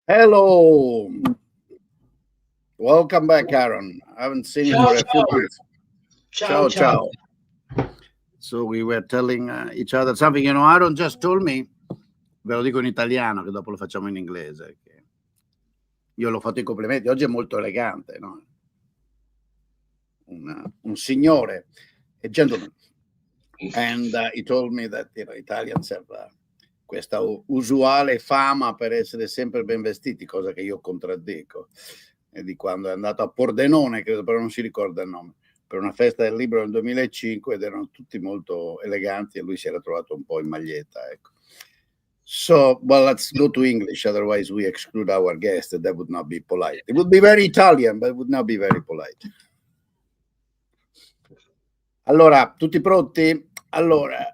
Hello. Welcome back, Ahron. I haven't seen you Ciao, for a few ciao, months. ciao, Ciao, ciao. ciao. So we were telling each other something. Ahron just told me, ve lo dico in italiano, che dopo lo facciamo in inglese. Che io l'ho fatto i complimenti. Oggi è molto elegante, no? Un signore, a gentleman. And he told me that Italians have questa usuale fama per essere sempre ben vestiti, cosa che io contraddico. E di quando è andato a Pordenone, credo, però non si ricorda il nome, per una festa del libro nel 2005 ed erano tutti molto eleganti e lui si era trovato un po' in maglietta, ecco. So, well, let's go to English, otherwise we exclude our guest, and that would not be polite. It would be very Italian, but it would not be very polite. Allora, tutti pronti? Allora,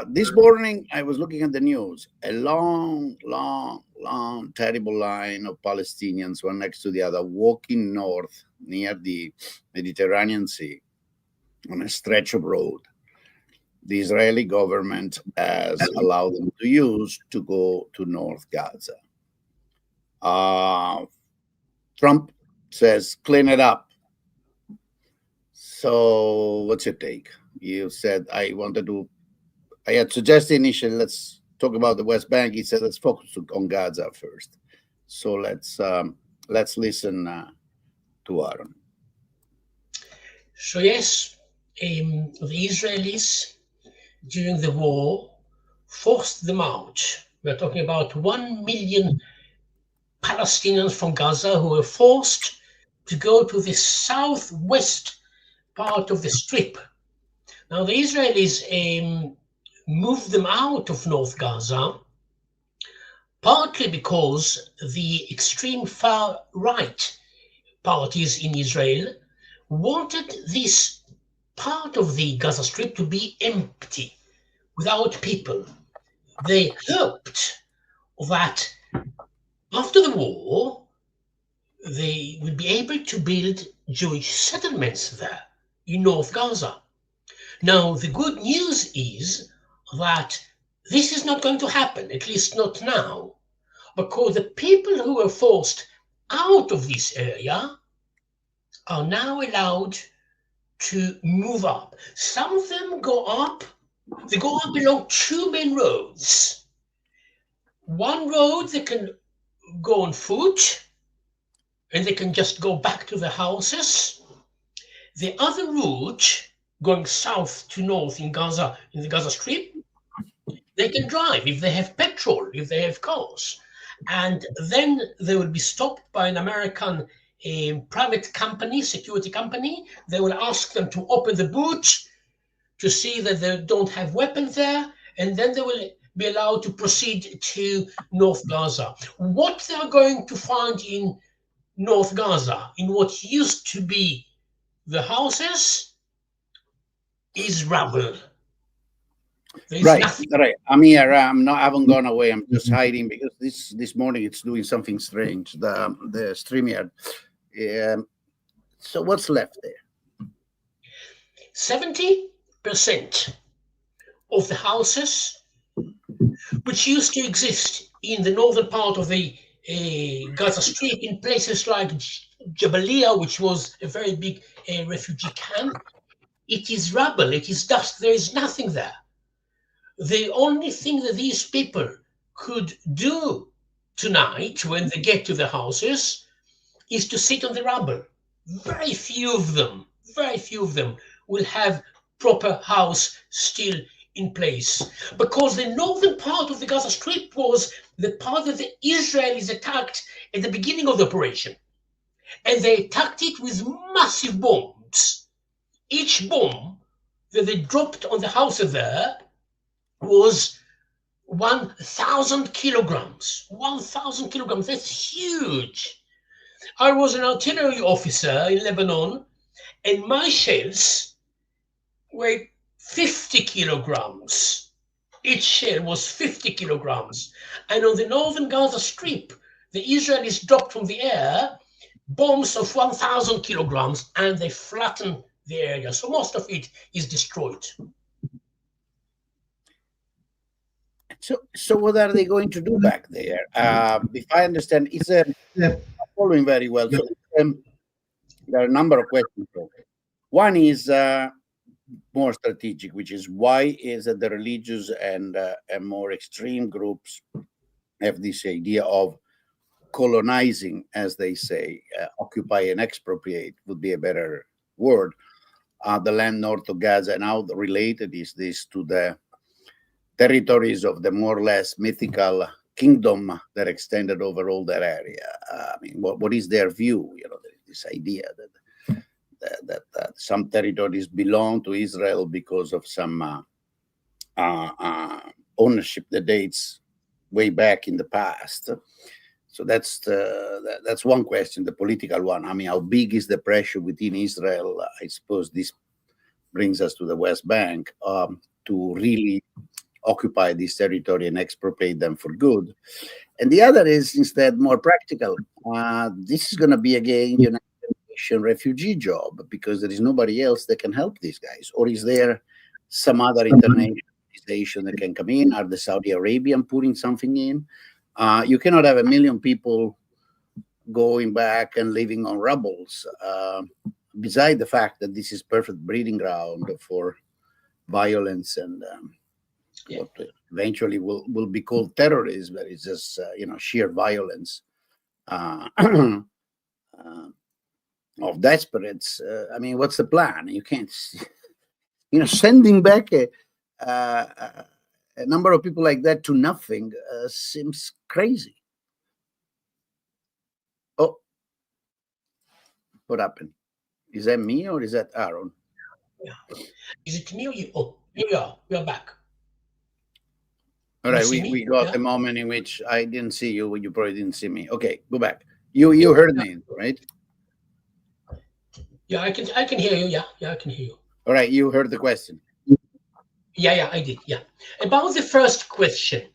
this morning I was looking at the news. A long, terrible line of Palestinians, one next to the other, walking north near the Mediterranean Sea on a stretch of road the Israeli government has allowed them to use to go to North Gaza. Trump says, clean it up. So what's your take? You said I had suggested initially, let's talk about the West Bank. He said, let's focus on Gaza first. So let's listen to Ahron. So yes, the Israelis during the war forced them out. We're talking about 1 million Palestinians from Gaza who were forced to go to the southwest part of the strip. Now the Israelis moved them out of North Gaza partly because the extreme far right parties in Israel wanted this part of the Gaza Strip to be empty, without people. They hoped that after the war, they would be able to build Jewish settlements there in North Gaza. Now, the good news is that this is not going to happen, at least not now, because the people who were forced out of this area are now allowed to move up. Some of them go up along two main roads. One road they can go on foot and they can just go back to the houses. The other route, going south to north in Gaza, in the Gaza Strip, they can drive if they have petrol, if they have cars. And then they will be stopped by an American private company, security company. They will ask them to open the boot to see that they don't have weapons there, and then they will be allowed to proceed to North Gaza. What they are going to find in North Gaza, in what used to be the houses, is rubble. There's nothing. Right. I'm here. I haven't gone away. I'm just hiding because this morning it's doing something strange. The StreamYard. So what's left there? 70% of the houses which used to exist in the northern part of the Gaza Strip, in places like Jabalia, which was a very big refugee camp, it is rubble, it is dust, there is nothing there. The only thing that these people could do tonight when they get to the houses is to sit on the rubble. Very few of them will have proper house still in place, because the northern part of the Gaza Strip was the part that the Israelis attacked at the beginning of the operation, and they attacked it with massive bombs. Each bomb that they dropped on the house there was 1,000 kilograms. 1,000 kilograms, that's huge. I was an artillery officer in Lebanon, and my shells weighed 50 kilograms. Each shell was 50 kilograms. And on the northern Gaza Strip, the Israelis dropped from the air bombs of 1,000 kilograms, and they flattened the area. So most of it is destroyed. So what are they going to do back there? If I understand, it's following very well. So there are a number of questions. One is more strategic, which is why is that the religious and more extreme groups have this idea of colonizing, as they say, occupy and expropriate would be a better word, the land north of Gaza, and how related is this to the territories of the more or less mythical kingdom that extended over all that area. I mean, what is their view? This idea that some territories belong to Israel because of some ownership that dates way back in the past. So that's one question, the political one. I mean, how big is the pressure within Israel? I suppose this brings us to the West Bank to really occupy this territory and expropriate them for good. And the other is instead more practical. This is going to be again United Nations refugee job because there is nobody else that can help these guys. Or is there some other international organization that can come in? Are the Saudi Arabian putting something in? You cannot have 1 million people going back and living on rubbles. Beside the fact that this is perfect breeding ground for violence and what eventually will be called terrorism, but it's just sheer violence of desperates. I mean, what's the plan? You can't, sending back a number of people like that to nothing seems crazy. Oh, what happened? Is that me or is that Ahron? Yeah. Is it me or you? Oh, here we are. We are back. All right, we got a moment in which I didn't see you. You probably didn't see me. Okay, go back. You heard me, right? Yeah, I can hear you. Yeah, I can hear you. All right, you heard the question. Yeah, I did. Yeah, about the first question,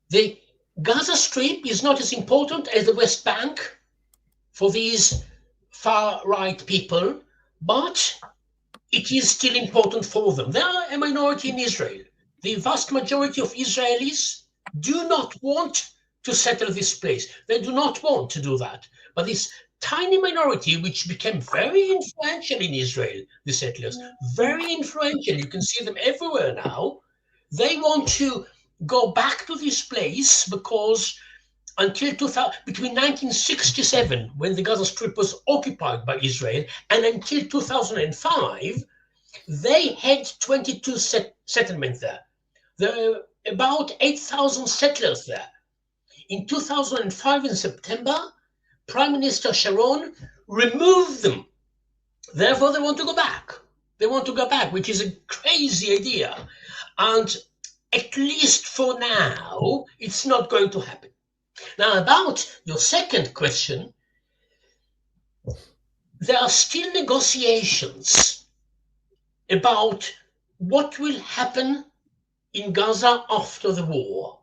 the Gaza Strip is not as important as the West Bank for these far-right people, but it is still important for them. They are a minority in Israel. The vast majority of Israelis do not want to settle this place. They do not want to do that. But this tiny minority, which became very influential in Israel, the settlers, very influential, you can see them everywhere now, they want to go back to this place because until between 1967, when the Gaza Strip was occupied by Israel, and until 2005, they had 22 settlements there. There were about 8,000 settlers there. In 2005, in September, Prime Minister Sharon removed them. Therefore, they want to go back. They want to go back, which is a crazy idea. And at least for now, it's not going to happen. Now, about your second question, there are still negotiations about what will happen in Gaza after the war.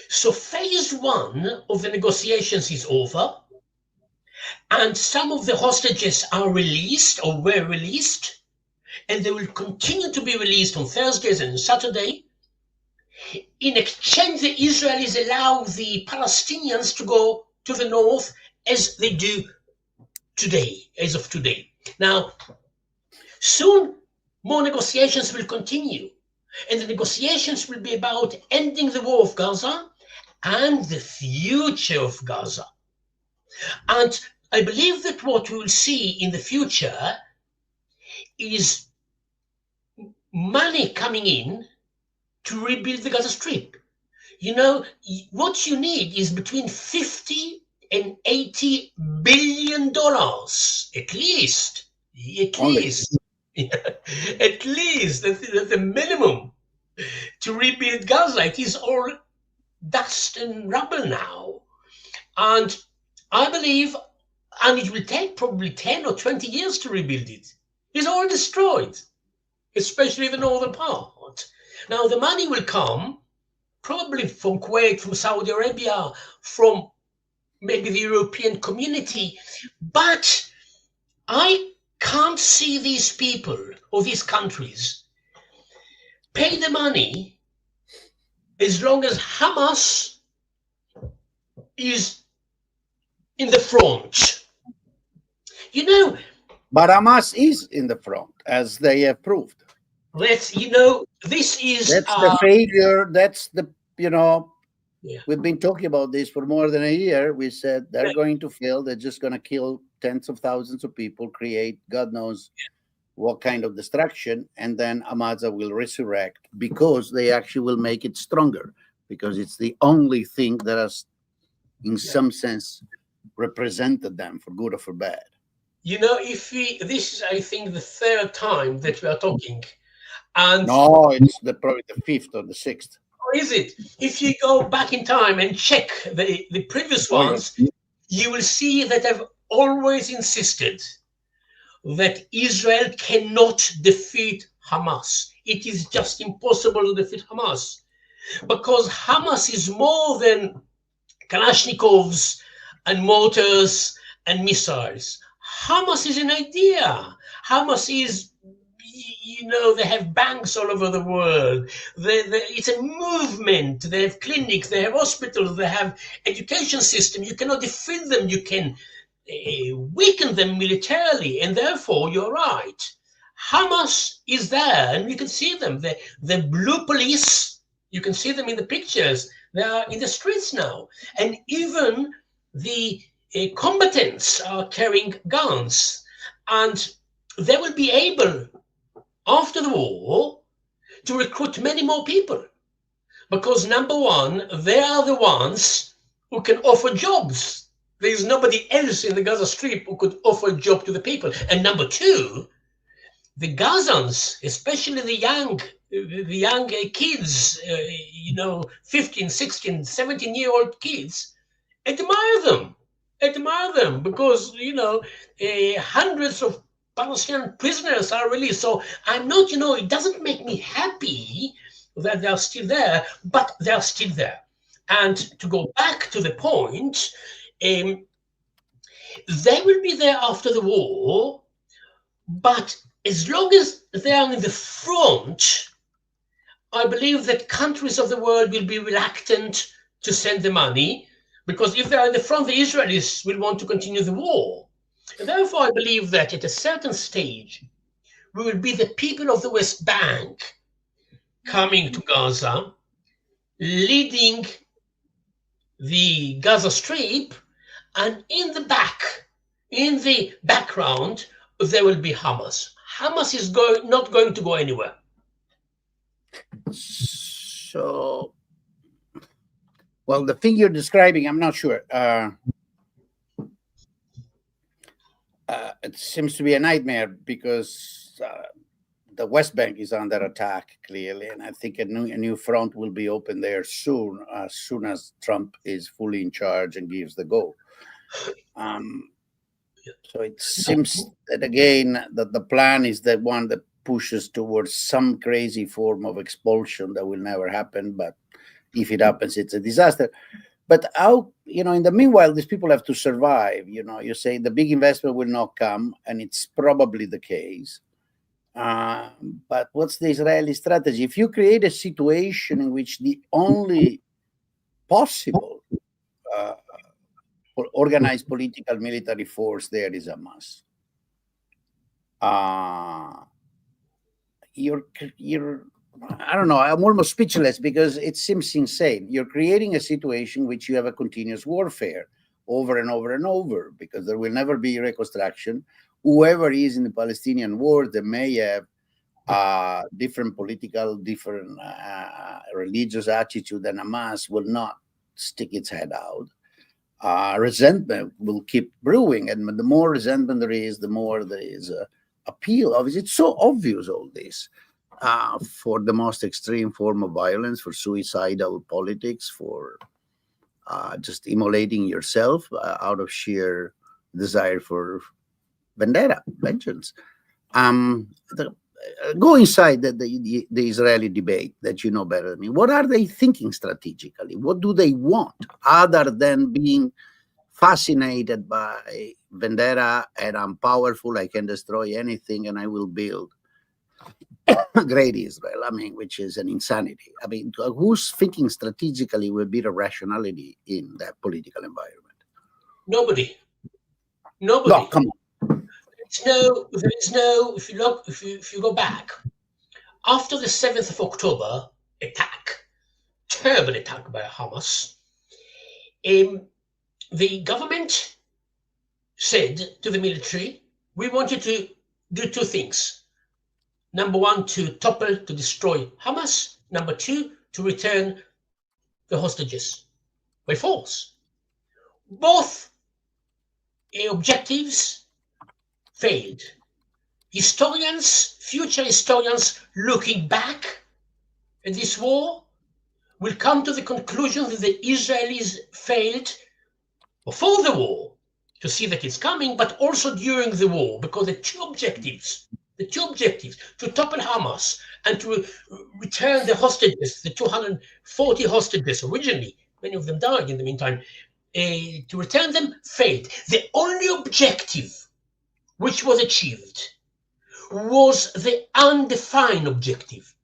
So phase one of the negotiations is over, and some of the hostages are released or were released, and they will continue to be released on Thursdays and Saturday. In exchange, the Israelis allow the Palestinians to go to the north as they do today, as of today. Now, soon more negotiations will continue, and the negotiations will be about ending the war of Gaza and the future of Gaza. And I believe that what we will see in the future is money coming in to rebuild the Gaza Strip. What you need is between 50 and 80 billion dollars, at least. At least that's the minimum to rebuild Gaza. It is all dust and rubble now. And I believe, and it will take probably 10 or 20 years to rebuild it. It's all destroyed, especially the northern part. Now, the money will come probably from Kuwait, from Saudi Arabia, from maybe the European community. But I can't see these people or these countries pay the money as long as Hamas is in the front. You know, But Hamas is in the front, as they have proved. this is That's the failure. That's the, yeah. we've been talking about this for more than a year. We said they're going to fail. They're just going to kill tens of thousands of people, create God knows what kind of destruction, and then Hamas will resurrect because they actually will make it stronger, because it's the only thing that has, in some sense, represented them for good or for bad. If this is, I think, the third time that we are talking, and no, it's probably the fifth or the sixth. Or is it? If you go back in time and check the previous ones, you will see that I've always insisted that Israel cannot defeat Hamas. It is just impossible to defeat Hamas, because Hamas is more than Kalashnikovs and mortars and missiles. Hamas is an idea. Hamas is, they have banks all over the world. It's a movement. They have clinics, they have hospitals, they have education system. You cannot defeat them. You can weaken them militarily, and therefore you're right. Hamas is there, and you can see them. The blue police, you can see them in the pictures. They are in the streets now, and even the combatants are carrying guns, and they will be able, after the war, to recruit many more people, because number one, they are the ones who can offer jobs. There is nobody else in the Gaza Strip who could offer a job to the people. And number two, the Gazans, especially the young kids, 15, 16, 17-year-old kids, admire them because, hundreds of Palestinian prisoners are released. So I'm not, it doesn't make me happy that they are still there, but they are still there. And to go back to the point, they will be there after the war, but as long as they are in the front, I believe that countries of the world will be reluctant to send the money, because if they are in the front, the Israelis will want to continue the war. And therefore, I believe that at a certain stage, we will be the people of the West Bank coming to Gaza, leading the Gaza Strip, and in the background, there will be Hamas. Hamas is not going to go anywhere. So, well, the thing you're describing, I'm not sure. It seems to be a nightmare, because the West Bank is under attack, clearly, and I think a new front will be open there soon as Trump is fully in charge and gives the go. So it seems that, again, that the plan is the one that pushes towards some crazy form of expulsion that will never happen, but if it happens, it's a disaster. But how, in the meanwhile, these people have to survive. You say the big investment will not come, and it's probably the case. But what's the Israeli strategy? If you create a situation in which the only possible organized political military force there is Hamas, I don't know, I'm almost speechless, because it seems insane. You're creating a situation in which you have a continuous warfare over and over and over, because there will never be reconstruction. Whoever is in the Palestinian war, they may have different political, different religious attitude, and Hamas will not stick its head out. Resentment will keep brewing, and the more resentment there is, the more there is appeal. Obviously, it's so obvious, all this, for the most extreme form of violence, for suicidal politics, for just immolating yourself out of sheer desire for vendetta, vengeance. Go inside the Israeli debate that you know better than me. What are they thinking strategically? What do they want, other than being fascinated by vendetta and I'm powerful, I can destroy anything, and I will build Great Israel, I mean, which is an insanity. I mean, who's thinking strategically will be the rationality in that political environment? Nobody. No, Nobody. come on. There is no, if you look, if you go back, after the 7th of October attack, terrible attack by Hamas, the government said to the military, we want you to do two things. Number one, to topple, to destroy Hamas. Number two, to return the hostages by force. Both objectives failed. Historians, future historians looking back at this war will come to the conclusion that the Israelis failed before the war to see that it's coming, but also during the war, because the two objectives, to topple Hamas and to return the hostages, the 240 hostages originally, many of them died in the meantime, to return them failed. The only objective which was achieved was the undefined objective,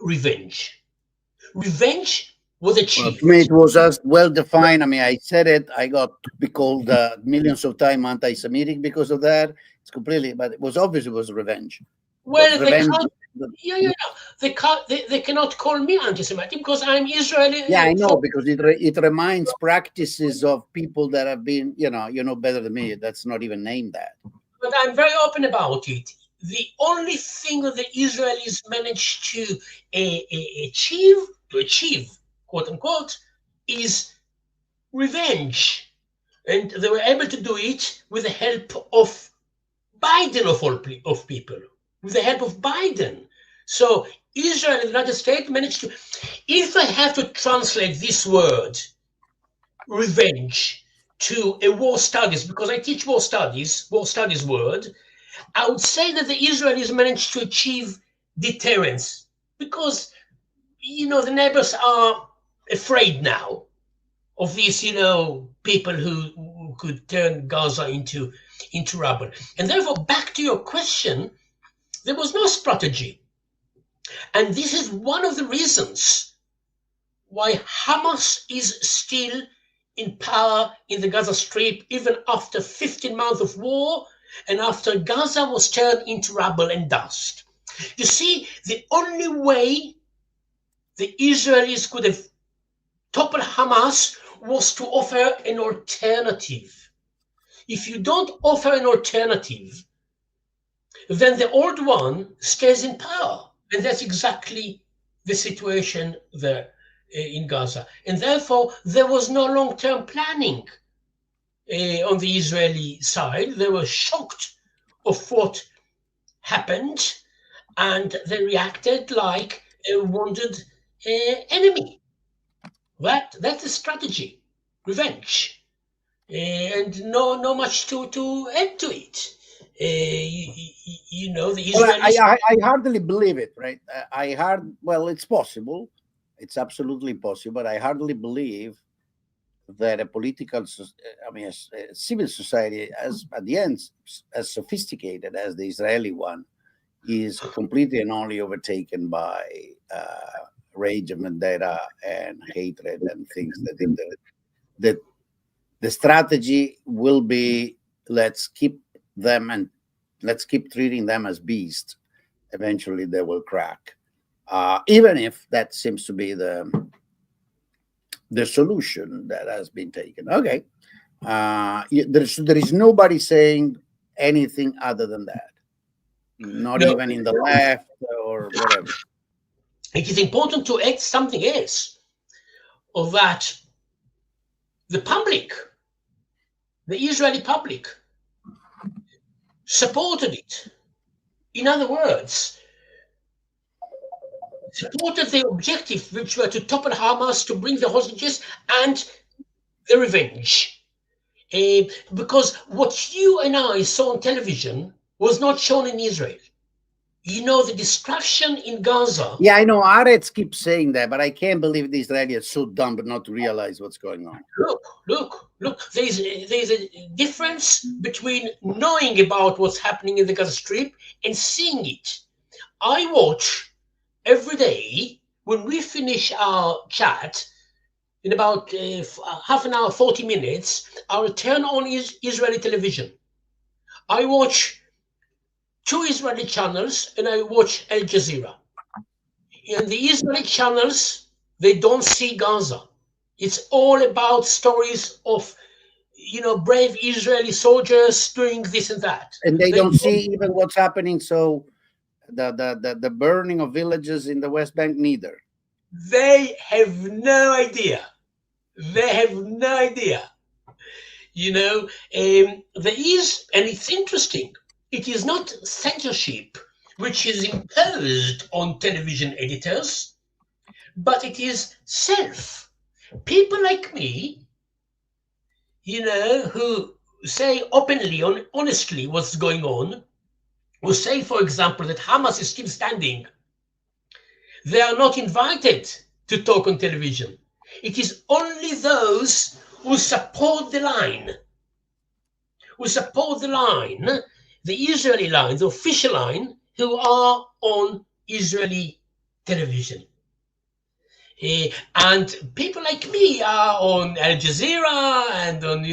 revenge. Revenge was achieved. Well, to me, it was just well defined. I mean, I said it. I got to be called millions of times anti-Semitic because of that. It's completely, but it was obvious it was revenge. Well, revenge. They cannot call me anti-Semitic because I'm Israeli. Yeah, I know, because it reminds practices of people that have been, you know better than me. That's not even named that. But I'm very open about it. The only thing that the Israelis managed to achieve, quote unquote, is revenge. And they were able to do it with the help of Biden, of all of people, with the help of Biden. So Israel and the United States managed to, if I have to translate this word, revenge, to a war studies, because I teach war studies word, I would say that the Israelis managed to achieve deterrence, because, the neighbors are afraid now of these, people who could turn Gaza into rubble. And therefore, back to your question, there was no strategy. And this is one of the reasons why Hamas is still in power in the Gaza Strip, even after 15 months of war and after Gaza was turned into rubble and dust. You see, the only way the Israelis could have toppled Hamas was to offer an alternative. If you don't offer an alternative, then the old one stays in power. And that's exactly the situation there in Gaza. And therefore, there was no long-term planning on the Israeli side. They were shocked of what happened, and they reacted like a wounded enemy. That's the strategy, revenge, and no much to add to it. The Israelis. Well, I hardly believe it, right? Well, it's possible. It's absolutely possible, but I hardly believe that a civil society, at the end, as sophisticated as the Israeli one, is completely and only overtaken by rage and vendetta and hatred and things that the strategy will be, let's keep treating them as beasts. Eventually they will crack, even if that seems to be the solution that has been taken. Okay, there is nobody saying anything other than that, not even in the left or whatever. It is important to add something else, of that the public, the Israeli public, supported it. In other words, supported the objective, which were to topple Hamas, to bring the hostages and the revenge. Because what you and I saw on television was not shown in Israel. The destruction in Gaza. Yeah, I know. Aretz keeps saying that, but I can't believe the Israelis are so dumb but not to realize what's going on. Look. There's a difference between knowing about what's happening in the Gaza Strip and seeing it. I watch every day when we finish our chat in about half an hour, 40 minutes, I'll turn on Israeli television. I watch 2 Israeli channels and I watch Al Jazeera. And the Israeli channels, they don't see Gaza. It's all about stories of, brave Israeli soldiers doing this and that. And they don't see even what's happening. So the burning of villages in the West Bank, neither. They have no idea. They have no idea. There is, and it's interesting, it is not censorship which is imposed on television editors, but it is self. People like me, who say openly, honestly what's going on, who say, for example, that Hamas is still standing, they are not invited to talk on television. It is only those who support the line, the Israeli line, the official line, who are on Israeli television. And people like me are on Al Jazeera and on,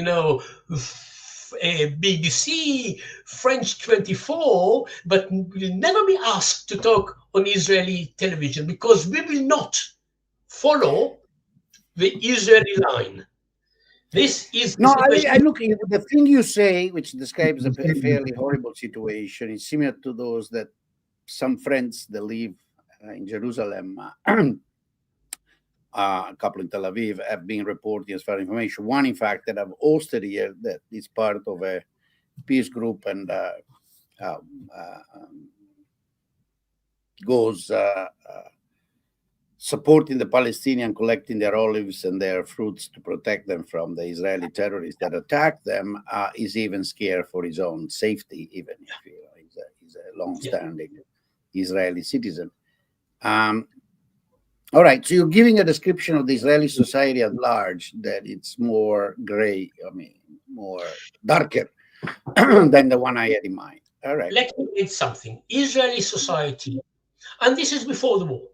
BBC, French 24, but will never be asked to talk on Israeli television because we will not follow the Israeli line. This is no. I look. The thing you say, which describes a fairly horrible situation, is similar to those that some friends that live in Jerusalem, a couple in Tel Aviv, have been reporting as far as information. One, in fact, that I've hosted here, that is part of a peace group and goes supporting the Palestinians, collecting their olives and their fruits to protect them from the Israeli terrorists that attack them, is even scared for his own safety, even if he's a long-standing Israeli citizen. All right, so you're giving a description of the Israeli society at large that it's more gray, more darker than the one I had in mind. All right. Let me read something. Israeli society, and this is before the war,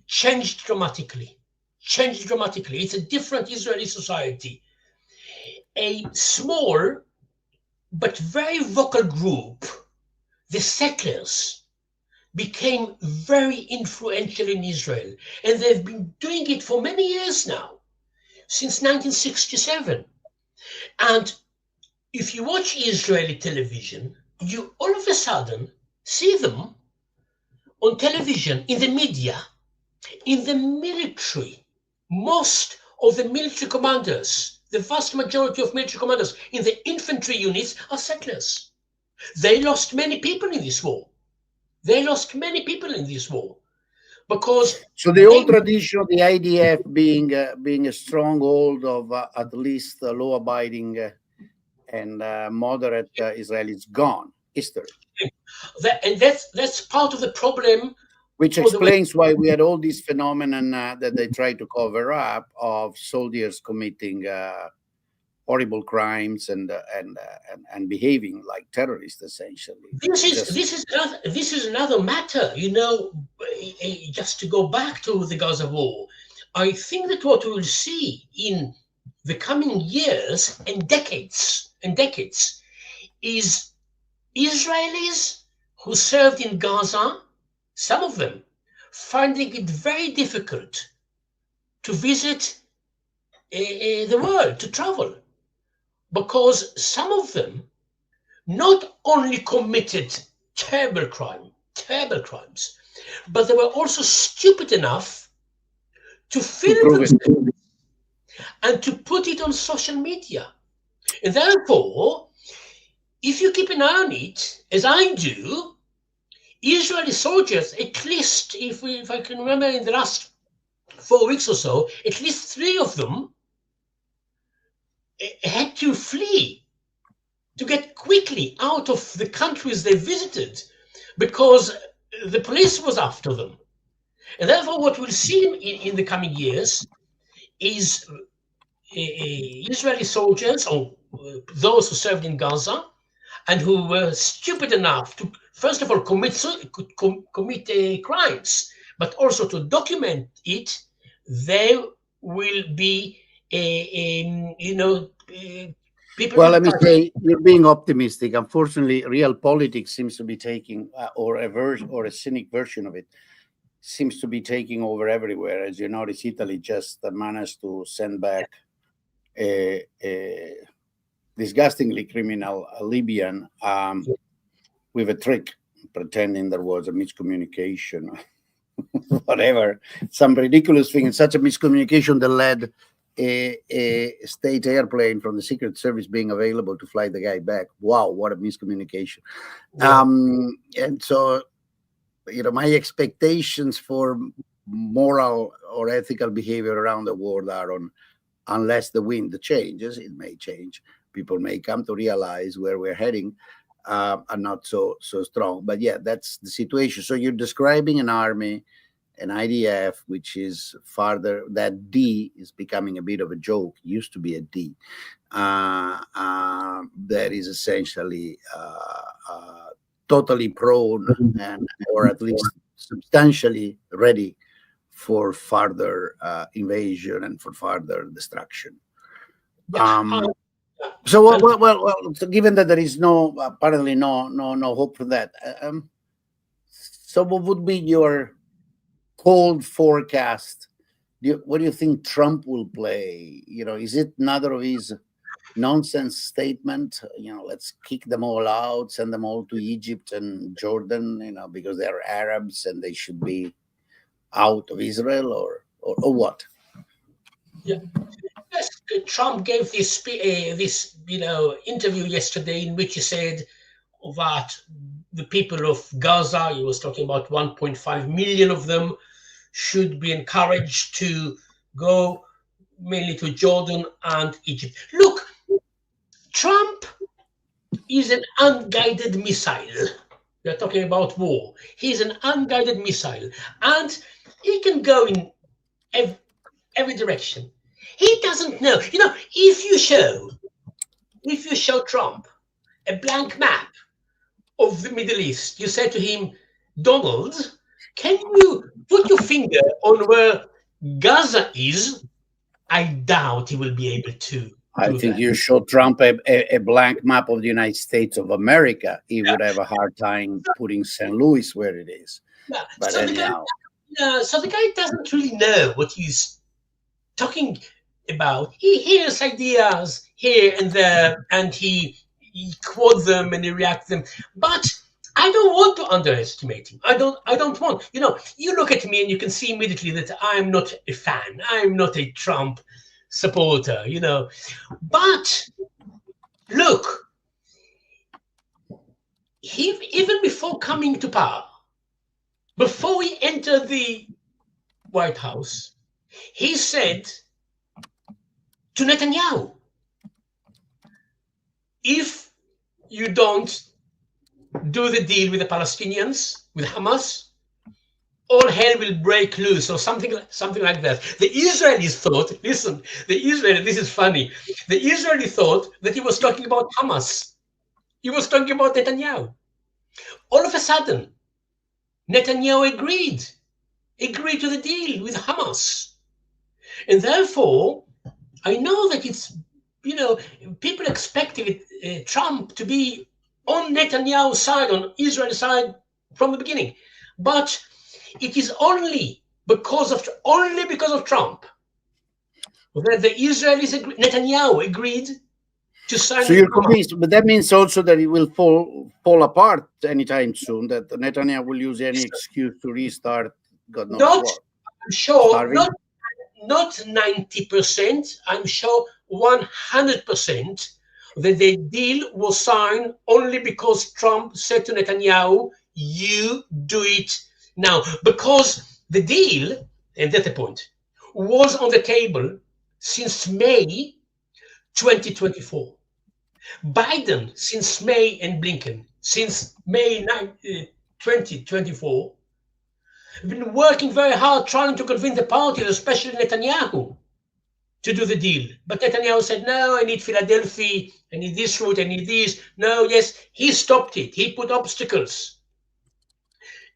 changed dramatically. It's a different Israeli society. A small but very vocal group, the settlers, became very influential in Israel. And they've been doing it for many years now, since 1967. And if you watch Israeli television, you all of a sudden see them on television, in the media, in the military. Most of the military commanders, the vast majority of military commanders in the infantry units are settlers. They lost many people in this war. Because so the old tradition of the IDF being a stronghold of at least law-abiding and moderate Israelis gone. History. And that's part of the problem. Which explains why we had all these phenomenon that they try to cover up of soldiers committing horrible crimes and behaving like terrorists, essentially. This is another matter, just to go back to the Gaza war. I think that what we will see in the coming years and decades is Israelis who served in Gaza, some of them finding it very difficult to visit the world, to travel, because some of them not only committed terrible crimes, but they were also stupid enough to film themselves and to put it on social media. And therefore, if you keep an eye on it, as I do, Israeli soldiers, at least, if I can remember, in the last 4 weeks or so, at least 3 of them had to flee, to get quickly out of the countries they visited, because the police was after them. And therefore, what we'll see in the coming years is Israeli soldiers, or those who served in Gaza, and who were stupid enough to, first of all, commit crimes, but also to document it, there will be people. Well, let me say you're being optimistic. Unfortunately, real politics seems to be taking, or a cynic version of it, seems to be taking over everywhere. As you notice, Italy just managed to send back a disgustingly criminal Libyan with a trick, pretending there was a miscommunication, whatever, some ridiculous thing, and such a miscommunication that led a state airplane from the Secret Service being available to fly the guy back. Wow, what a miscommunication. Yeah. And so, my expectations for moral or ethical behavior around the world are on, unless the wind changes, it may change. People may come to realize where we're heading, are not so strong. But yeah, that's the situation. So you're describing an army, an IDF, which is farther, that D is becoming a bit of a joke, used to be a D, that is essentially totally prone and, or at least substantially ready for further invasion and for further destruction. So well, so given that there is apparently no hope for that, so what would be your cold forecast? What do you think Trump will play? Is it another of his nonsense statement? Let's kick them all out, send them all to Egypt and Jordan, because they're Arabs and they should be out of Israel, or what? Yeah. Yes, Trump gave this interview yesterday in which he said that the people of Gaza, he was talking about 1.5 million of them, should be encouraged to go mainly to Jordan and Egypt. Look, Trump is an unguided missile. We are talking about war. He's an unguided missile, and he can go in every direction. He doesn't know. If you show Trump a blank map of the Middle East, you say to him, Donald, can you put your finger on where Gaza is? I doubt he will be able to. I think you show Trump a blank map of the United States of America, he would have a hard time putting St. Louis where it is. Yeah. But so anyhow. So the guy doesn't really know what he's talking about. He hears ideas here and there, and he quotes them and he reacts them. But I don't want to underestimate him. I don't want. You look at me and you can see immediately that I'm not a fan. I'm not a Trump supporter. But look, even before coming to power, before he entered the White House, he said to Netanyahu, if you don't do the deal with the Palestinians, with Hamas, all hell will break loose, or something like that. The Israelis thought, this is funny. The Israeli thought that he was talking about Hamas. He was talking about Netanyahu. All of a sudden, Netanyahu agreed to the deal with Hamas. And therefore, I know that it's, people expected Trump to be on Netanyahu's side, on Israel's side from the beginning. But it is only because of Trump that the Israelis, Netanyahu agreed to sign. So you're convinced, but that means also that it will fall apart anytime soon, that Netanyahu will use any excuse to restart God knows what. I'm sure, not 90%, I'm sure 100% that the deal was signed only because Trump said to Netanyahu, you do it now. Because the deal, and that's the point, was on the table since May 2024. Biden, since May, and Blinken, since May 2024, have been working very hard trying to convince the parties, especially Netanyahu, to do the deal. But Netanyahu said, no, I need Philadelphia, I need this route, I need this. No, yes, he stopped it. He put obstacles.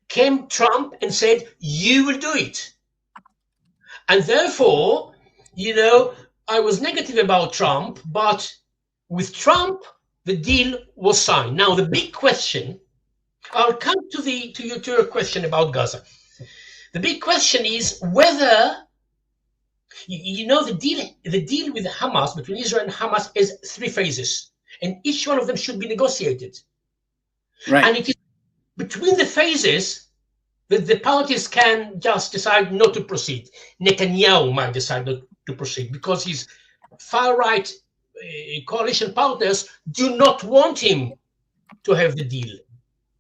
Came Trump and said, you will do it. And therefore, you know, I was negative about Trump, but with Trump, the deal was signed. Now, the big question, I'll come to your question about Gaza. The big question is whether, you know, the deal with Hamas, between Israel and Hamas, is 3 phases, and each one of them should be negotiated. Right. And it is between the phases that the parties can just decide not to proceed. Netanyahu might decide not to proceed because his far-right coalition partners do not want him to have the deal,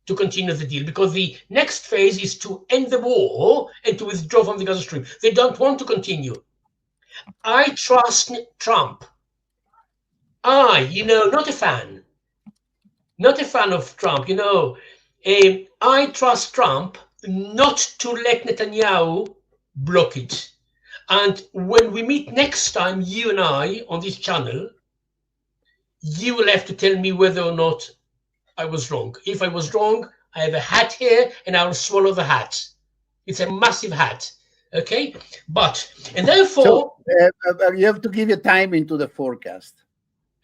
to continue the deal, because the next phase is to end the war and to withdraw from the Gaza Strip. They don't want to continue. I trust Trump. Not a fan of Trump, I trust Trump not to let Netanyahu block it. And when we meet next time, you and I, on this channel, you will have to tell me whether or not I was wrong. If I was wrong, I have a hat here and I will swallow the hat. It's a massive hat. Okay? And therefore... So, you have to give your time into the forecast.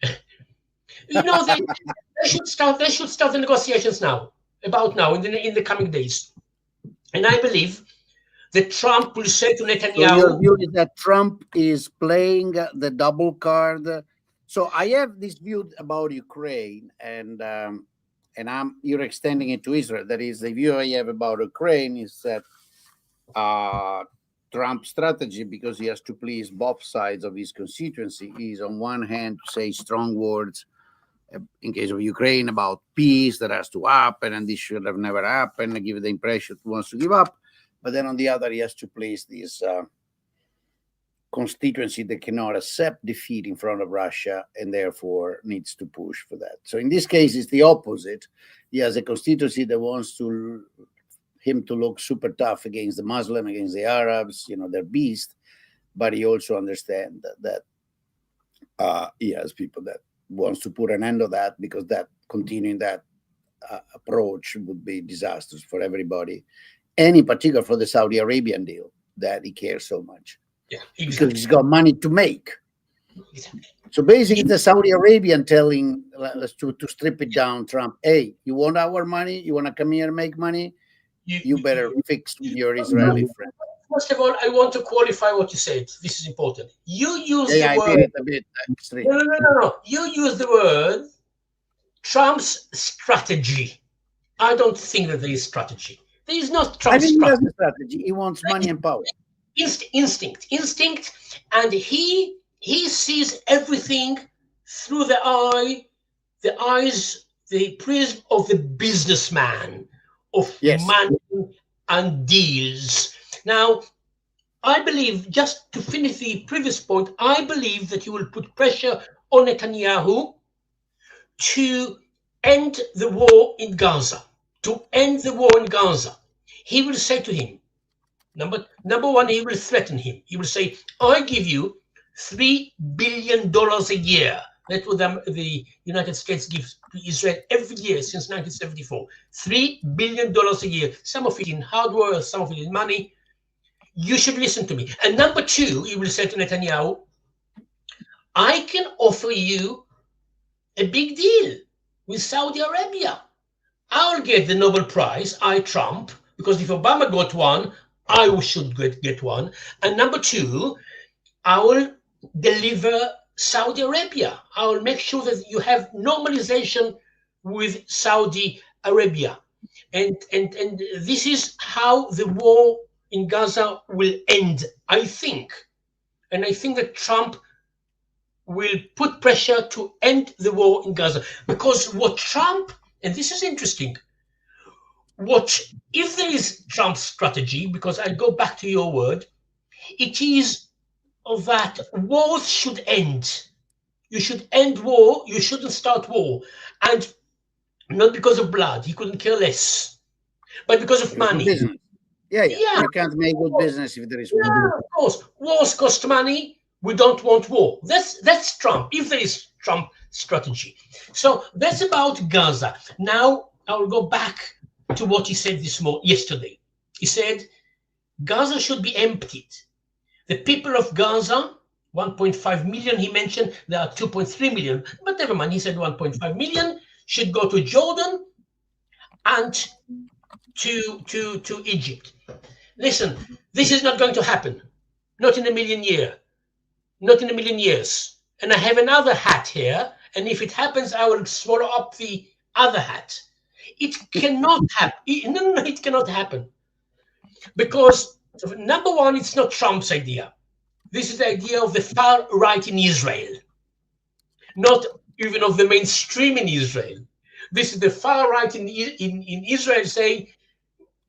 They should start the negotiations now, in the coming days. And I believe that Trump will say to Netanyahu... So your view is that Trump is playing the double card. So I have this view about Ukraine, and you're extending it to Israel. That is, the view I have about Ukraine is that Trump's strategy, because he has to please both sides of his constituency, is on one hand to say strong words in case of Ukraine about peace that has to happen, and this should have never happened, and give the impression he wants to give up. But then on the other, he has to please this constituency that cannot accept defeat in front of Russia and therefore needs to push for that. So in this case, it's the opposite. He has a constituency that wants him to look super tough against the Muslim, against the Arabs, they're beasts. But he also understands that he has people that wants to put an end to that, because that continuing that approach would be disastrous for everybody, and in particular for the Saudi Arabian deal that he cares so much. Yeah, exactly. Because he's got money to make. Exactly. So basically, the Saudi Arabian telling us to strip it down, Trump, hey, you want our money? You want to come here and make money? You better fix your Israeli friend. First of all, I want to qualify what you said. This is important. You use the I word... did it a bit extreme. No. You use the word Trump's strategy. I don't think that there is strategy. There is not Trump's strategy. He has a strategy. He wants money and power. Instinct. And he sees everything through the prism of the businessman, of money and deals. Now, I believe, just to finish the previous point, I believe that he will put pressure on Netanyahu to end the war in Gaza. He will say to him, number one, he will threaten him. He will say, I give you $3 billion a year. That's what the United States gives to Israel every year since 1974. $3 billion a year. Some of it in hardware, some of it in money. You should listen to me. And number two, he will say to Netanyahu, I can offer you a big deal with Saudi Arabia. I'll get the Nobel Prize, Trump, because if Obama got one, I should get one. And number two, I will deliver Saudi Arabia. I will make sure that you have normalization with Saudi Arabia. And this is how the war in Gaza will end, I think. And I think that Trump will put pressure to end the war in Gaza. Because what Trump, and this is interesting, if there is Trump's strategy, because I go back to your word, it is that wars should end. You should end war, you shouldn't start war. And not because of blood, he couldn't care less, but because of money. Yeah. You can't make good business if there is war. Yeah, of course. Wars cost money. we don't want war. That's Trump, if there is Trump strategy. So that's about Gaza. Now I will go back to what he said yesterday. He said Gaza should be emptied. The people of Gaza, 1.5 million, he mentioned there are 2.3 million, but never mind, he said 1.5 million should go to Jordan and to Egypt. Listen, this is not going to happen. Not in a million years. Not in a million years. And I have another hat here, and if it happens, I will swallow up the other hat. It cannot happen. No, it cannot happen. Because, number one, it's not Trump's idea. This is the idea of the far right in Israel, not even of the mainstream in Israel. This is the far right in Israel saying,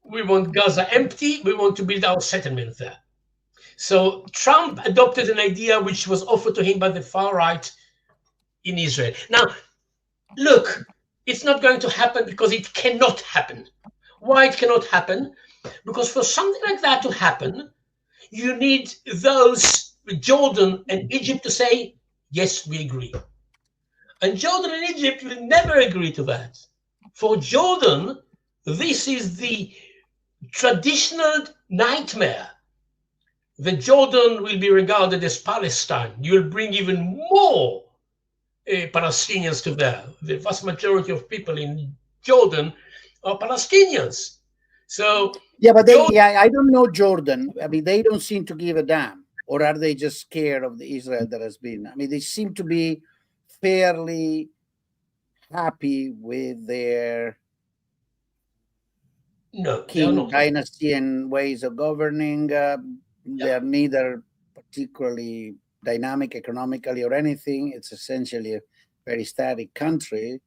we want Gaza empty, we want to build our settlement there. So Trump adopted an idea which was offered to him by the far right in Israel. Now, look, it's not going to happen because it cannot happen. Why it cannot happen? Because for something like that to happen, you need those, Jordan and Egypt, to say, yes, we agree. And Jordan and Egypt will never agree to that. For Jordan, this is the traditional nightmare. The Jordan will be regarded as Palestine. You will bring even more Palestinians to there. The vast majority of people in Jordan are Palestinians. So yeah, but I don't know Jordan. I mean, they don't seem to give a damn, or are they just scared of the Israel that has been? I mean, they seem to be fairly happy with their king dynasty and ways of governing. They're neither particularly dynamic economically or anything. It's essentially a very static country,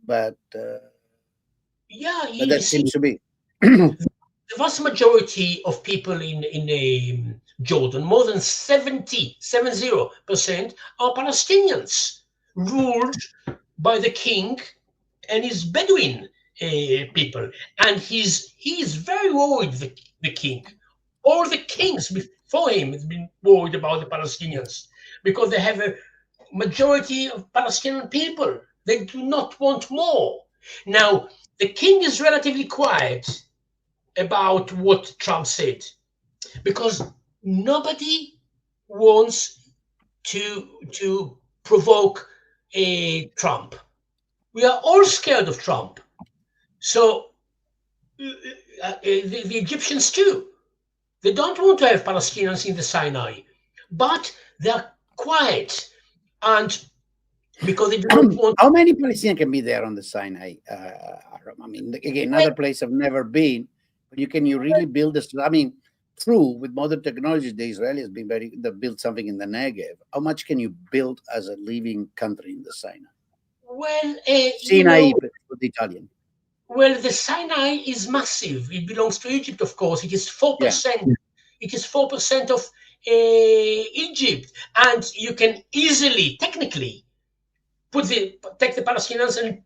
but that seems to be. The vast majority of people in Jordan, more than 70%, are Palestinians, ruled by the king and his Bedouin people. And he is very worried, the king. All the kings before him have been worried about the Palestinians because they have a majority of Palestinian people. They do not want more. Now, the king is relatively quiet about what Trump said because nobody wants to provoke Trump. We are all scared of Trump. So the Egyptians too. They don't want to have Palestinians in the Sinai, but they're quiet, and because they do not want. How many Palestinians can be there on the Sinai? I mean, again, another place I've never been. But you really build this? I mean, true, with modern technologies, the Israelis they built something in the Negev. How much can you build as a living country in the Sinai? Well, Sinai for the Italian. Well, the Sinai is massive. It belongs to Egypt, of course. It is 4%. Yeah. It is 4% of Egypt, and you can easily, technically, take the Palestinians and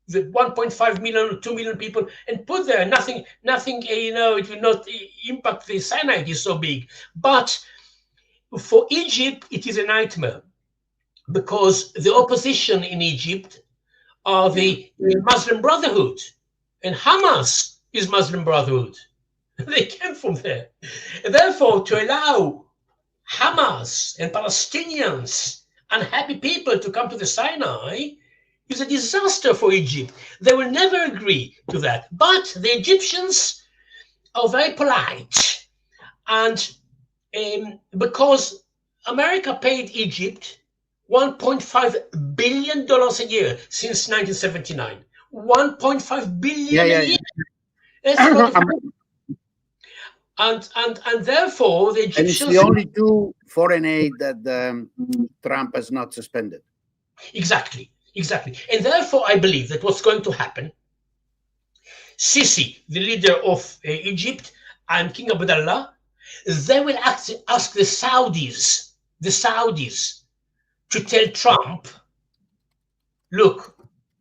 the 1.5 million or 2 million people and put there. Nothing. It will not impact the Sinai. It is so big, but for Egypt, it is a nightmare because the opposition in Egypt are the Muslim Brotherhood, and Hamas is Muslim Brotherhood. They came from there. And therefore, to allow Hamas and Palestinians, unhappy people, to come to the Sinai is a disaster for Egypt. They will never agree to that. But the Egyptians are very polite. And because America paid Egypt $1.5 billion a year since 1979. $1.5 billion a year. That's a lot of money. And therefore the Egyptians. And it's the only two foreign aid that Trump has not suspended. Exactly. And therefore I believe that what's going to happen, Sisi, the leader of Egypt, and King Abdullah, they will ask the Saudis to tell Trump, look,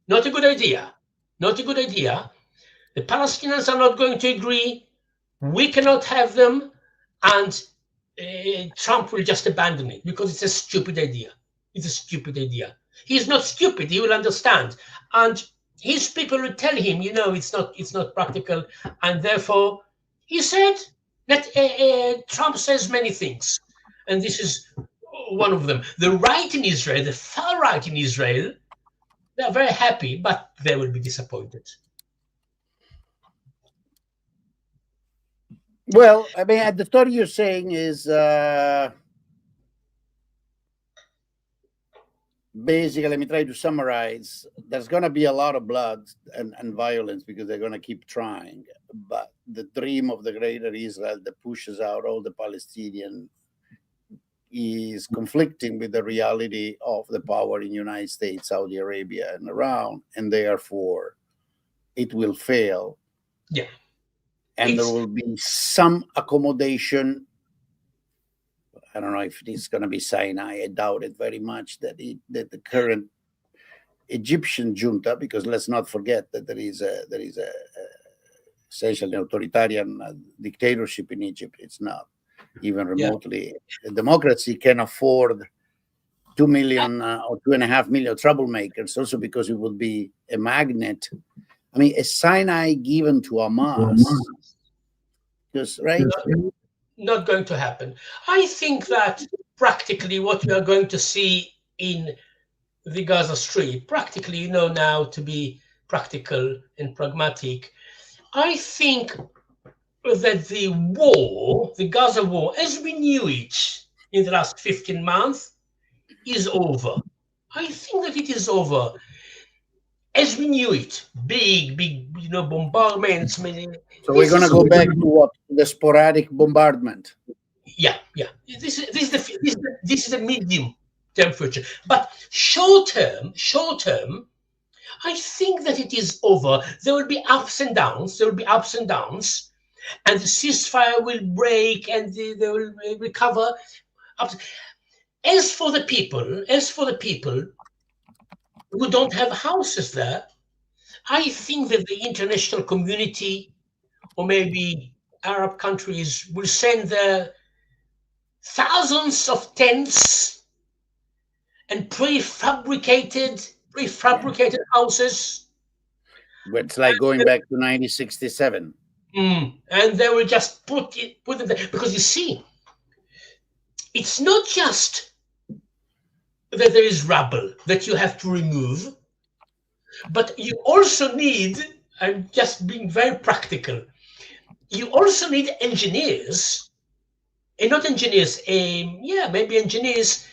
not a good idea. The Palestinians are not going to agree. We cannot have them, and Trump will just abandon it because it's a stupid idea. It's a stupid idea. He's not stupid. He will understand, and his people will tell him, it's not practical, and therefore he said that Trump says many things, and this is one of them. The right in Israel, the far right in Israel, they are very happy, but they will be disappointed. Well, I mean, the story you're saying is basically, let me try to summarize. There's going to be a lot of blood and violence because they're going to keep trying. But the dream of the greater Israel that pushes out all the Palestinians is conflicting with the reality of the power in the United States, Saudi Arabia, and around, and therefore it will fail. Yeah. And there will be some accommodation. I don't know if it's going to be Sinai. I doubt it very much that the current Egyptian junta, because let's not forget that there is a essentially authoritarian dictatorship in Egypt. It's not even remotely. Yeah. Democracy can afford 2 million or 2.5 million troublemakers, also because it would be a magnet. I mean, a Sinai given to Hamas, just right? Not going to happen. I think that practically what we are going to see in the Gaza Strip, practically, now to be practical and pragmatic, I think that the Gaza war, as we knew it in the last 15 months, is over. I think that it is over. As we knew it, big, bombardments. So we're going to go back to what? The sporadic bombardment. Yeah. This is a medium temperature. But short term, I think that it is over. There will be ups and downs. And the ceasefire will break, and they will recover. As for the people who don't have houses there, I think that the international community, or maybe Arab countries, will send their thousands of tents and prefabricated houses. It's like going back to 1967. And they will just put them there. Because you see, it's not just that there is rubble that you have to remove, but you also need, I'm just being very practical, you also need engineers, and not engineers, maybe engineers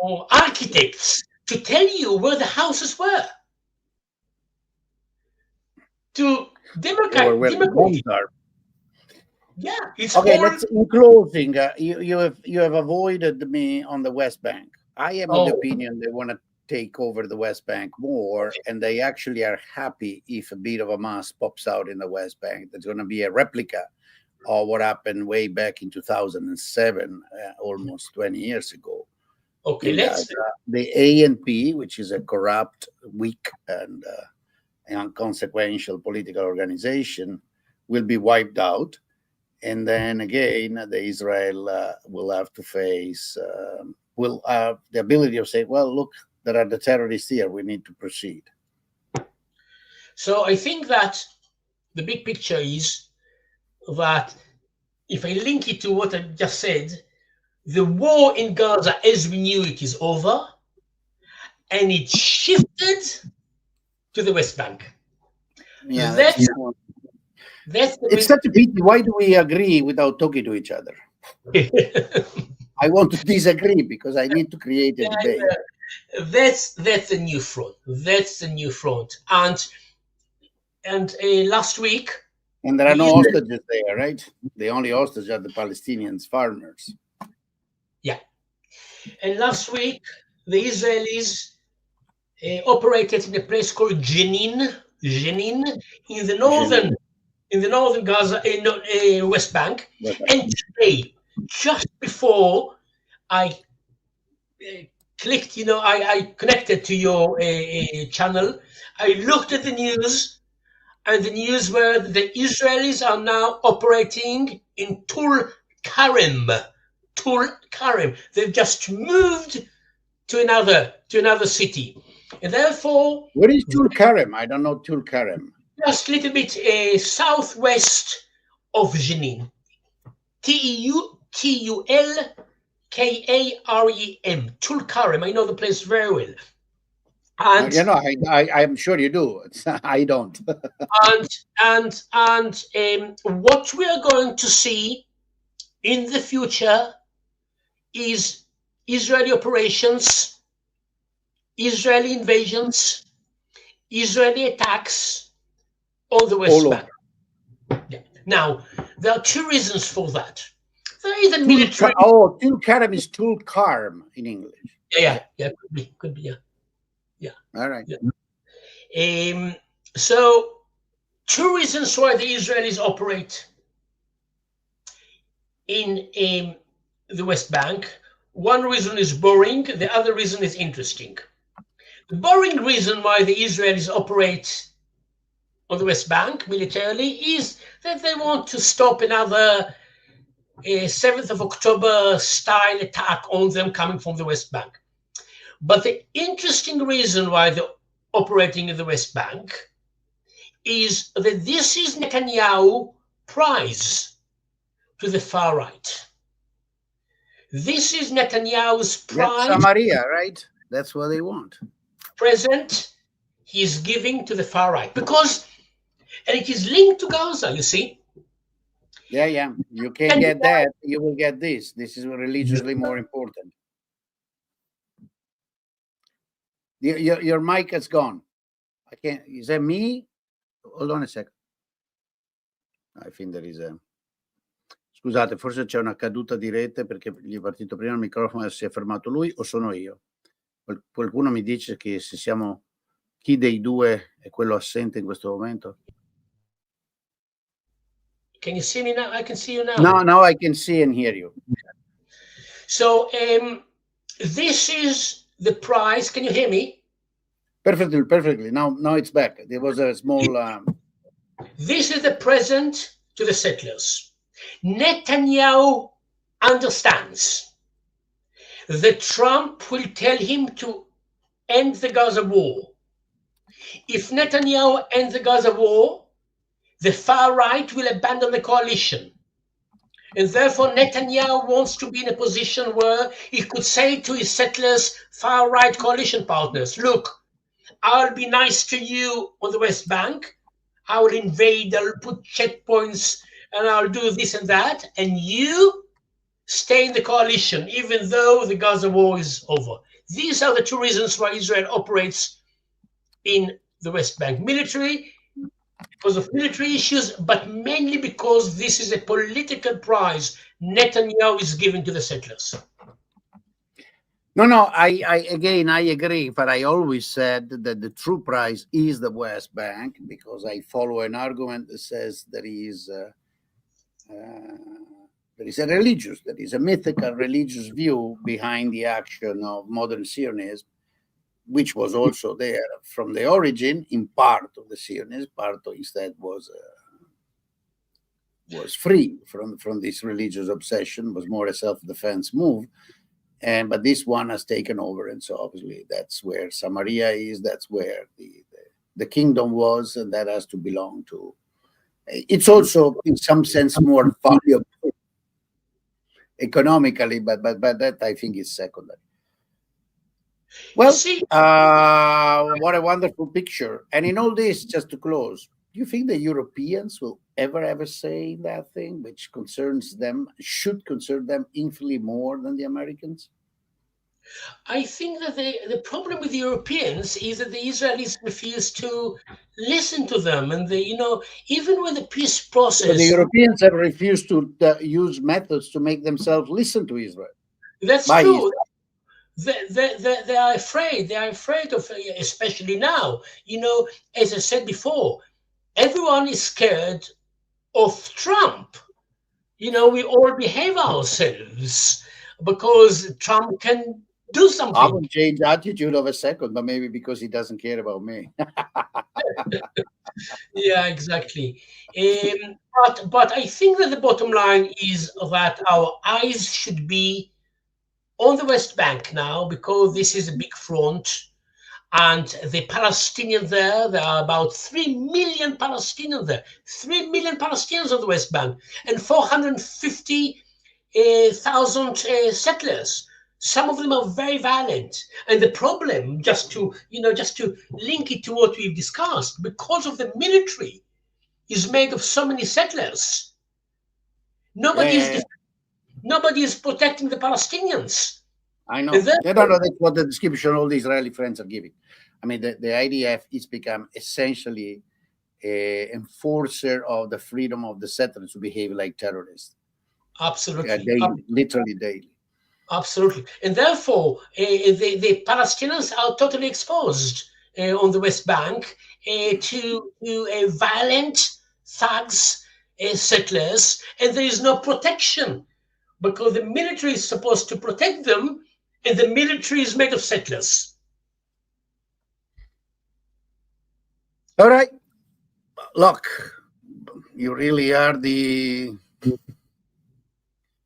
or architects to tell you where the houses were. To demarcate the bombs are. Yeah, it's okay. Let's in closing. You have avoided me on the West Bank. I am of the opinion they want to take over the West Bank more, and they actually are happy if a bit of Hamas pops out in the West Bank. There's going to be a replica of what happened way back in 2007, almost 20 years ago. Okay, the ANP, which is a corrupt, weak, and inconsequential political organization, will be wiped out. And then again, the Israel will have to face, will have the ability of saying, well, look, there are the terrorists here. We need to proceed. So I think that the big picture is that if I link it to what I just said, the war in Gaza as we knew it is over, and it shifted to the West Bank. Yeah, it's such a pity. Why do we agree without talking to each other? I want to disagree because I need to create a debate. That's the new front. That's the new front. And last week. And there are no hostages there, right? The only hostages are the Palestinians, farmers. Yeah. And last week, the Israelis operated in a place called Jenin in the northern Gaza, West Bank. And today, just before I clicked, I connected to your channel, I looked at the news, and the news were the Israelis are now operating in Tul Karim. Tul Karim. They've just moved to another city, and therefore. What is Tulkarem? I don't know Tulkarem. Just a little bit southwest of Jenin. Tulkarem. Tulkarem. I know the place very well. And I'm sure you do. I don't. and what we are going to see in the future is Israeli operations, Israeli invasions, Israeli attacks on the West Bank. Yeah. Now, there are two reasons for that. There is a military. Tulkarem is Tulkarm in English. Yeah, could be, yeah. All right. Yeah. So, two reasons why the Israelis operate in the West Bank. One reason is boring. The other reason is interesting. The boring reason why the Israelis operate on the West Bank militarily is that they want to stop another 7th of October style attack on them coming from the West Bank. But the interesting reason why they're operating in the West Bank is that this is Netanyahu's prize to the far right. This is Netanyahu's prize. Samaria, right? That's what they want. Present he is giving to the far right, because, and it is linked to Gaza, you see. Yeah. You can't get that, you will get this. This is religiously more important. Your mic has gone. I can't. Is that me? Hold on a second. I think there is a. Scusate, forse c'è una caduta di rete perché gli è partito prima il microfono e si è fermato lui, o sono io? Qualcuno mi dice che se siamo, chi dei due è quello assente in questo momento? Can you see me now? I can see you now. No, I can see and hear you. So this is the prize. Can you hear me? Perfectly. Now it's back. There was a small. This is the present to the settlers. Netanyahu understands that Trump will tell him to end the Gaza war. If Netanyahu ends the Gaza war, the far right will abandon the coalition. And therefore, Netanyahu wants to be in a position where he could say to his settlers, far right coalition partners, look, I'll be nice to you on the West Bank. I will invade, I'll put checkpoints, and I'll do this and that. And you stay in the coalition, even though the Gaza war is over. These are the two reasons why Israel operates in the West Bank. Military, because of military issues, but mainly because this is a political prize Netanyahu is giving to the settlers. No, I agree, but I always said that the true prize is the West Bank, because I follow an argument that says there is a mythical religious view behind the action of modern Zionism, which was also there from the origin in part of the Zionism, part instead was free from this religious obsession, was more a self-defense move. But this one has taken over, and so obviously that's where Samaria is, that's where the kingdom was, and that has to belong to. It's also in some sense more valuable economically, but that I think is secondary. Well, what a wonderful picture. And in all this, just to close, do you think the Europeans will ever say that thing which concerns them, should concern them infinitely more than the Americans? I think that the problem with the Europeans is that the Israelis refuse to listen to them. And even with the peace process... So the Europeans have refused to use methods to make themselves listen to Israel. That's true. They are afraid. They are afraid of, especially now. As I said before, everyone is scared of Trump. We all behave ourselves because Trump can Do I something. won't change attitude of a second, but maybe because he doesn't care about me. Yeah, exactly. But I think that the bottom line is that our eyes should be on the West Bank now, because this is a big front, and the Palestinians there are about 3 million Palestinians there, 3 million Palestinians on the West Bank, and 450,000 settlers. Some of them are very violent, and the problem, just to link it to what we've discussed, because of the military is made of so many settlers. Nobody is protecting the Palestinians. I know. And then, No, that's what the description all the Israeli friends are giving. I mean, the IDF has become essentially an enforcer of the freedom of the settlers to behave like terrorists. absolutely, Literally daily. absolutely, and therefore the Palestinians are totally exposed on the West Bank to violent thugs, settlers, and there is no protection, because the military is supposed to protect them, and the military is made of settlers. All right. Look, you really are the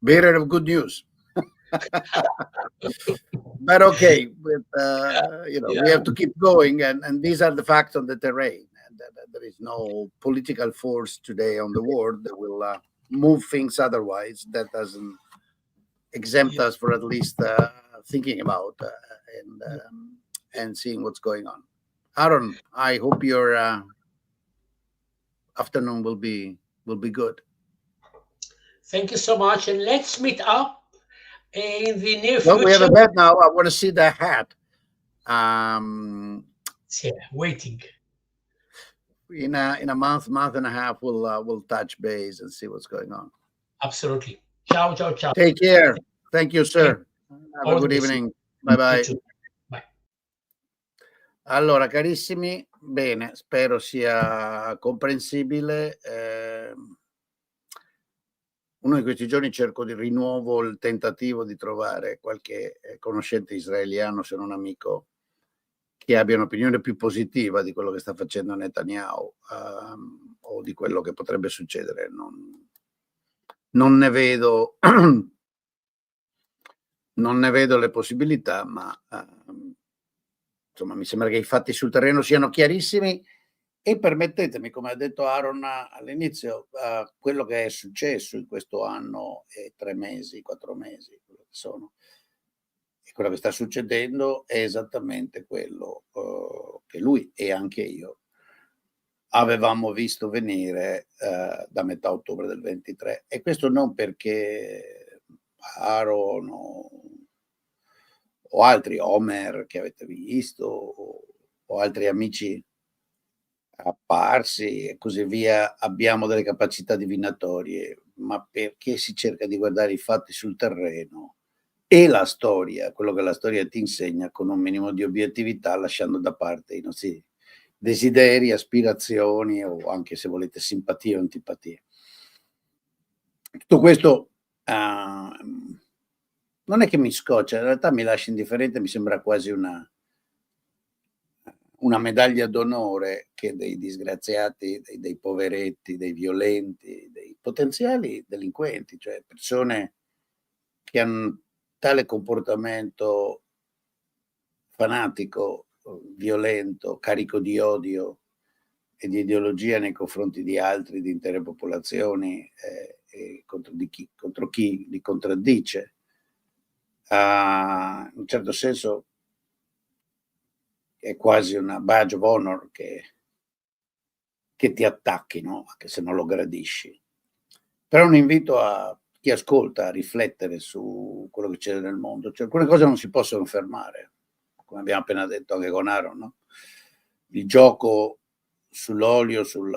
bearer of good news. But okay, we have to keep going, and these are the facts on the terrain. And there is no political force today on the world that will move things otherwise. That doesn't exempt us for at least thinking about and seeing what's going on. Ahron, I hope your afternoon will be good. Thank you so much, and let's meet up in the near Well, we have a future. bet now. I want to see the hat. Yeah, waiting. In a month and a half, we'll touch base and see what's going on. Absolutely. Ciao, ciao, ciao. Take care. Thank you, sir. Have a good evening. Bye bye. Bye. Allora, carissimi, bene, spero sia comprensibile. Uno di questi giorni cerco di rinnovo il tentativo di trovare qualche conoscente israeliano, se non amico, che abbia un'opinione più positiva di quello che sta facendo Netanyahu o di quello che potrebbe succedere. Non ne vedo non ne vedo le possibilità, ma insomma mi sembra che i fatti sul terreno siano chiarissimi. E permettetemi, come ha detto Ahron all'inizio, quello che è successo in questo anno e 3 mesi, 4 mesi, quello che sono, e quello che sta succedendo è esattamente quello che lui e anche io avevamo visto venire da metà ottobre del 23. E questo non perché Ahron o altri, Omer che avete visto, o altri amici apparsi e così via, abbiamo delle capacità divinatorie, ma perché si cerca di guardare i fatti sul terreno e la storia, quello che la storia ti insegna, con un minimo di obiettività, lasciando da parte i nostri desideri, aspirazioni o anche, se volete, simpatie o antipatie. Tutto questo non è che mi scoccia, in realtà mi lascia indifferente, mi sembra quasi una medaglia d'onore che dei disgraziati, dei poveretti, dei violenti, dei potenziali delinquenti, cioè persone che hanno tale comportamento fanatico, violento, carico di odio e di ideologia nei confronti di altri, di intere popolazioni, e contro chi li contraddice. In un certo senso è quasi una badge of honor che ti attacchino, anche se non lo gradisci. Però un invito a chi ascolta a riflettere su quello che c'è nel mondo. Cioè, alcune cose non si possono fermare, come abbiamo appena detto anche con Ahron, no? Il gioco sull'olio, sugli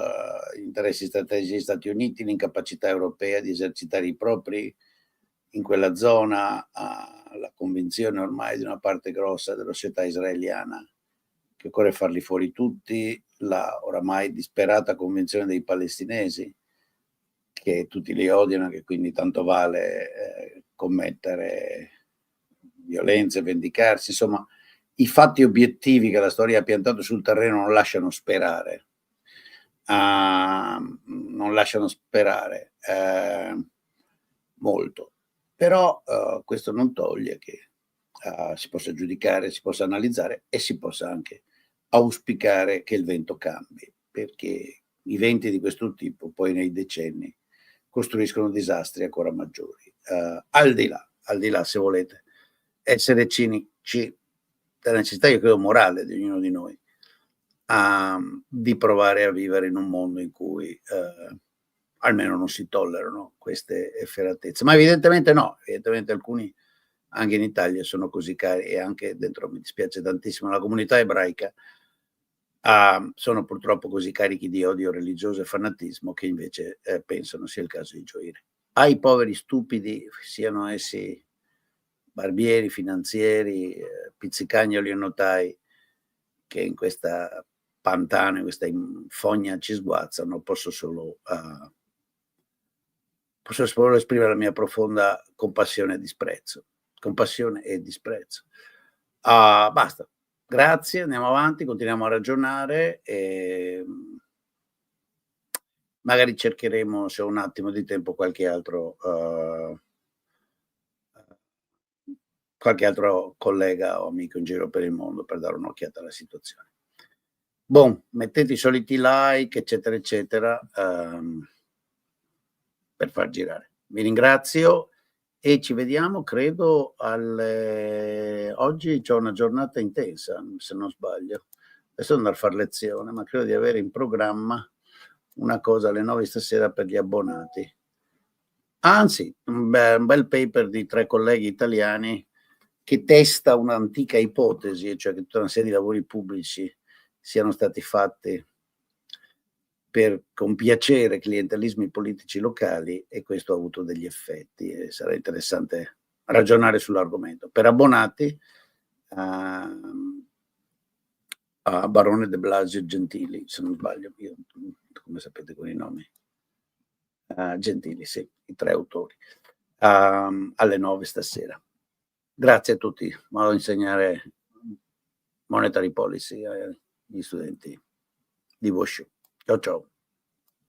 interessi strategici degli Stati Uniti, l'incapacità europea di esercitare i propri in quella zona, la convinzione ormai di una parte grossa della società israeliana che occorre farli fuori tutti, la oramai disperata convinzione dei palestinesi che tutti li odiano, che quindi tanto vale commettere violenze, vendicarsi, insomma, i fatti obiettivi che la storia ha piantato sul terreno non lasciano sperare. Non lasciano sperare molto. Però questo non toglie che si possa giudicare, si possa analizzare e si possa anche auspicare che il vento cambi, perché i venti di questo tipo poi nei decenni costruiscono disastri ancora maggiori. Al di là, se volete, essere cinici della necessità, io credo, morale di ognuno di noi, di provare a vivere in un mondo in cui almeno non si tollerano queste efferatezze. Ma evidentemente no, evidentemente alcuni anche in Italia sono così cari, e anche dentro, mi dispiace tantissimo, la comunità ebraica sono purtroppo così carichi di odio religioso e fanatismo che invece pensano sia il caso di gioire. Ai poveri stupidi, siano essi barbieri, finanzieri, pizzicagnoli o notai, che in questa pantano, in questa fogna ci sguazzano, posso solo esprimere la mia profonda compassione e disprezzo. Compassione e disprezzo. Basta. Grazie, andiamo avanti, continuiamo a ragionare e magari cercheremo, se ho un attimo di tempo, qualche altro collega o amico in giro per il mondo per dare un'occhiata alla situazione. Bon, mettete i soliti like, eccetera, eccetera, per far girare. Vi ringrazio e ci vediamo, credo, oggi c'ho una giornata intensa, se non sbaglio. Adesso devo andare a far lezione, ma credo di avere in programma una cosa alle 9 stasera per gli abbonati. Anzi, un bel paper di 3 colleghi italiani che testa un'antica ipotesi, cioè che tutta una serie di lavori pubblici siano stati fatti per compiacere clientelismi politici locali, e questo ha avuto degli effetti e sarà interessante ragionare sull'argomento. Per abbonati a Barone de Blasio Gentili, se non sbaglio, io, come sapete con i nomi, Gentili, sì, i 3 autori, alle 9 stasera. Grazie a tutti, vado a insegnare monetary policy agli studenti di Wushu. Ciao ciao.